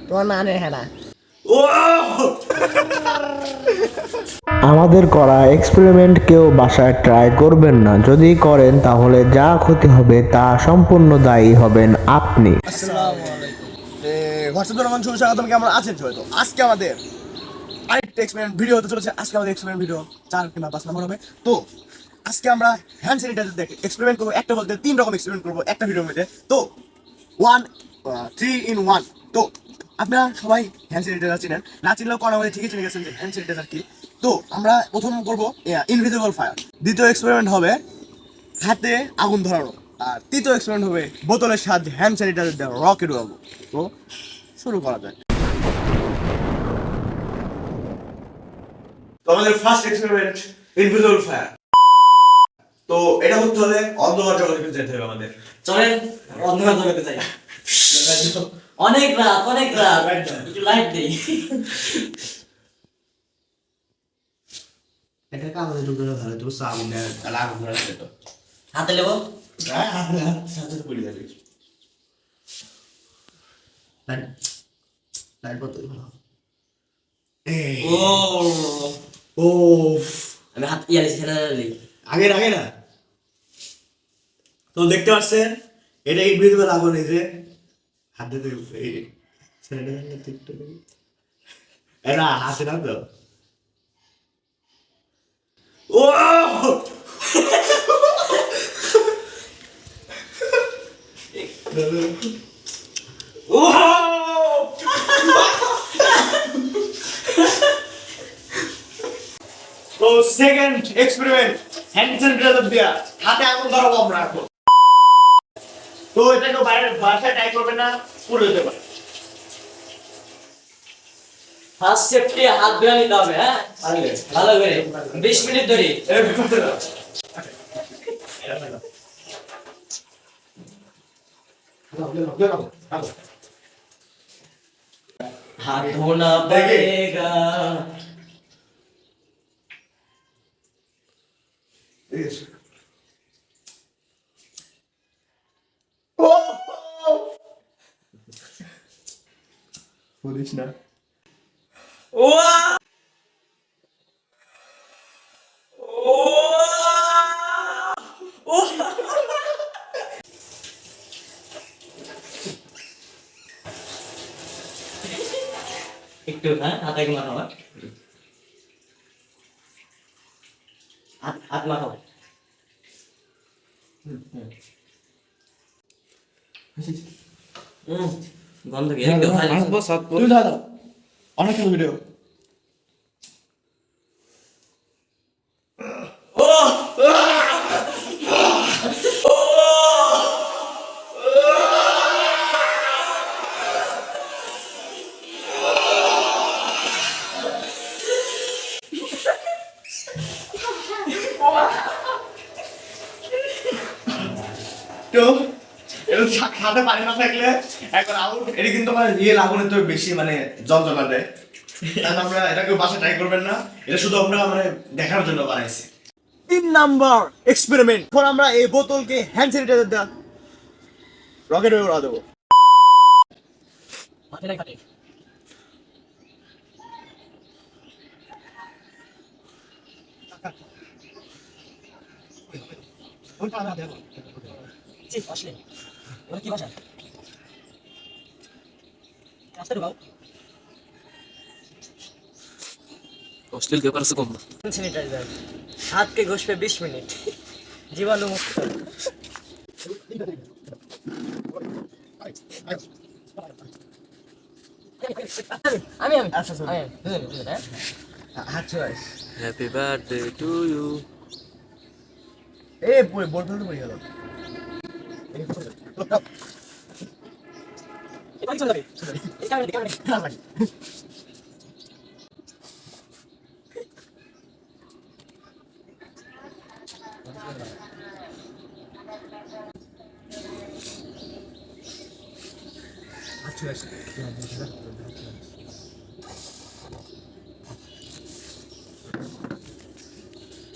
তোমার নানে হ্যাঁ না আমাদের করা এক্সপেরিমেন্ট কেউ বাসায় ট্রাই করবেন না। যদি করেন তাহলে যা ক্ষতি হবে তা সম্পূর্ণ দায়ী হবেন আপনি। আসসালামু আলাইকুম হোয়াটসঅ্যাপ জনগণ শুরু স্বাগতম। কেমন আছেন সবাই? তো আজকে আমাদের আরেকটা এক্সপেরিমেন্ট ভিডিও হতে চলেছে। আজকে আমাদের এক্সপেরিমেন্ট ভিডিও 4 কিংবা 5 নম্বর হবে। তো আজকে আমরা হ্যান্ড স্যানিটাইজার দেখে এক্সপেরিমেন্ট করবো। একটা বলতে 3 রকম এক্সপেরিমেন্ট করবো একটা ভিডিওর মধ্যে। তো 3 in 1। তো আপনারা সবাই হ্যান্ড স্যানিটাইজার চিনেন, না চিনলেও কোনো আমাদের ঠিকই চিনে গেছেন যে হ্যান্ড স্যানিটাইজার কি। তো আমরা প্রথম করবো ইনভিজিবল ফায়ার, দ্বিতীয় এক্সপেরিমেন্ট হবে হাতে আগুন ধরানো, আর তৃতীয় এক্সপেরিমেন্ট হবে বোতলের সাহায্যে হ্যান্ড স্যানিটাইজার দেওয়া রকেট উড়াবো। তো শুরু করা যাক। তো আমাদের ফার্স্ট এক্সপেরিমেন্ট ইনভিজিবল ফায়ার। তো এটা করতে হলে অন্ধকার জগতে যেতে হবে আমাদের। চলেন অন্ধকার জগতে যাই। অনেক রাত একটু লাইট দেই। এটা কাগজে ঢুকে ভালো, তো সামনে আগুন ধরা যেত। হাতে লেবো সাথে পড়ে যাবে। লাইট বন্ধ করে ভালো। ও ও আমি হাত ইয়ালি ছেড়ে আগে না। তো দেখতে পাচ্ছেন এটা ইনভিজিবল আগুন। এই যে হাত দিতে এই ছেলেটা টিকটক এরা হাসে না তো। ও ও তো সেকেন্ড এক্সপেরিমেন্ট হ্যান্ড স্যানিটাইজার দিয়া হাতে আগুন ধরাবো আমরা এখন। তো এটাকে বাইরে বাসায় ট্রাই করবেন না, পুরো যেতে পারে। ফার্স্ট সেফটি হাত ধুয়ে নিতে হবে। হ্যাঁ ভালো করে 20 মিনিট ধরে हाथ धोना पड़ेगा। পুলিশ না। একটু হ্যাঁ হাতে মাখাও, হাত মাখাও। গন্ধ কি একটু তুমি দাও অনেক ভিডিও। তো খাতে পানি না থাকলে এখন আগুন, এটা কিন্তু মানে রিয়েল আগুনের তো বেশি মানে যন্ত্রণা দেয়। তাহলে আমরা এটাকে বাসায় ট্রাই করবেন না, এটা শুধু আমরা মানে দেখার জন্য বানাইছি। 3 নাম্বার এক্সপেরিমেন্ট। এখন আমরা এই বোতলকে হ্যান্ড স্যানিটাইজার দেওয়া রকেট উড়া দেবো। হাতে নাই কাটে জি আসলে ওরা কি ভাষা রাস্তা ঢুকাও। অশ্লীল কে পারছে কম স্যানিটাইজার হাতকে ঘষবে 20 মিনিট জীবাণু মুক্ত। আমি আচ্ছা আচ্ছা হ্যাপি বার্থডে টু ইউ। এ বোতল তো পড়ে গেল।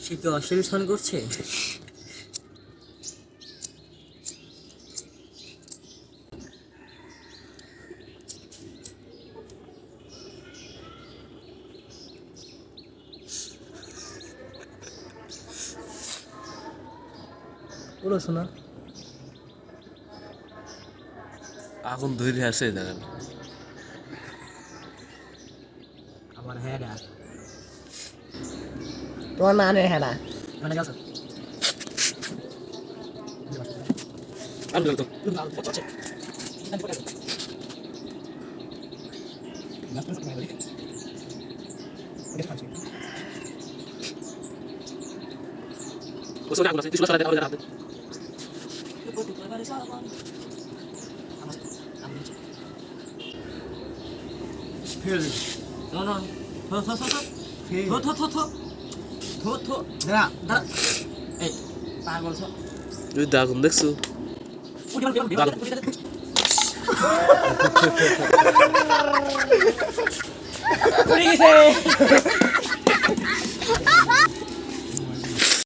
সে কি অশ্লীল স্নান করছে? বলো শোনা আগুন ধরে আছে দেখেন আমার হ্যাঁ না তোমার না আনে হ্যাঁ না মানে গেছে আর গেল তো ওসব আগুন আছে কিছু সারা দেখাও জানাতে ফেল No, no. থো দাঁড়া দাঁড়া এই পাগল ছ তুই আগুন দেখছো উড়ে গেছে